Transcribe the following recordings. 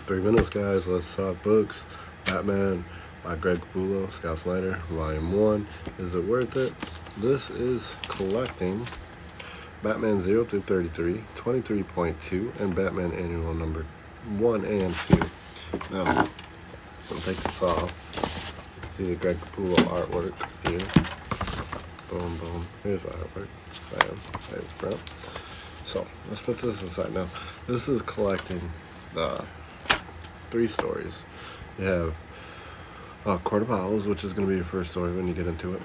3 minutes, guys. Let's talk books. Batman by Greg Capullo, Scott Snyder, Volume 1. Is it worth it? This is collecting Batman 0 through 33, 23.2, and Batman Annual number 1 and 2. Now, I'll take this off. See the Greg Capullo artwork here. Boom, boom. Here's the artwork. Bam. There's the print. So, let's put this aside now. This is collecting the 3 stories. You have Court of Owls, which is going to be your first story when you get into it.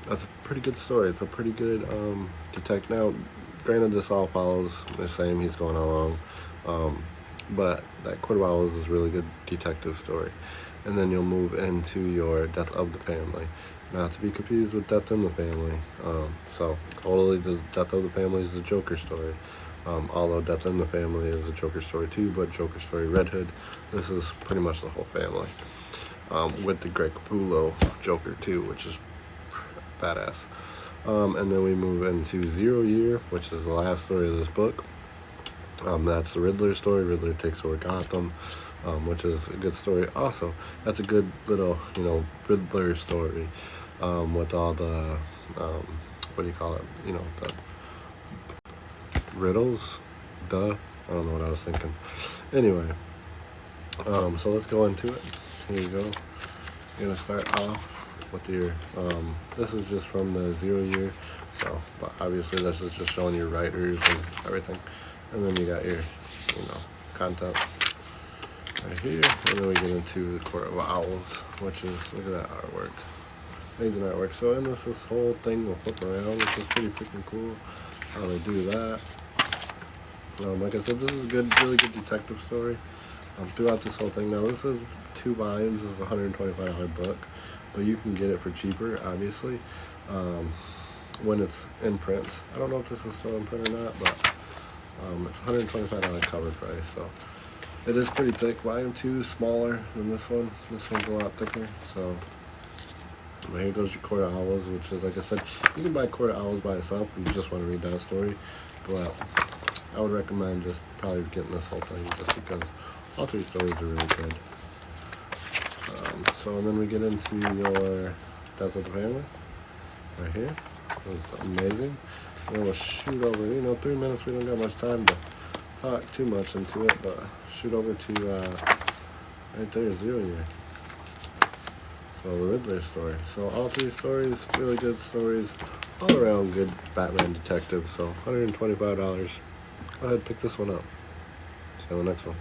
That's a pretty good story. It's a pretty good detective. Now, granted, this all follows the same. He's going along. But that Court of Owls is a really good detective story. And then you'll move into your Death of the Family. Not to be confused with Death in the Family. So, totally, the Death of the Family is a Joker story. Although Death in the Family is a Joker story too, but Joker story Red Hood, this is pretty much the whole family. With the Greg Capullo Joker too, which is badass. And then we move into 0 Year, which is the last story of this book. That's the Riddler story. Riddler takes over Gotham, which is a good story. Also, that's a good little, Riddler story with all the, what do you call it? The riddles? I don't know what I was thinking. Anyway, so let's go into it. Here you go. You're going to start off with your, this is just from the 0 Year. So, but obviously this is just showing your writers and everything. And then you got your, content right here. And then we get into the Court of Owls, which is, look at that artwork. Amazing artwork. So in this whole thing will flip around, which is pretty freaking cool. How they do that. Like I said, this is a really good detective story. Throughout this whole thing. Now this is 2 volumes. This is a $125 book, but you can get it for cheaper, obviously, when it's in print. I don't know if this is still in print or not, but it's $125 cover price. So it is pretty thick. Volume 2 is smaller than this one. This one's a lot thicker. So but here goes your Court of Owls, which is, like I said, you can buy Court of Owls by itself if you just want to read that story, but I would recommend just probably getting this whole thing just because all 3 stories are really good. So and then we get into your Death of the Family right here. It's amazing. And then we'll shoot over, 3 minutes, we don't got much time to talk too much into it, but shoot over to right there, 0 Year. So the Riddler story. So all 3 stories, really good stories, all around good Batman detective. So $125. Go ahead, pick this one up. See you on the next one.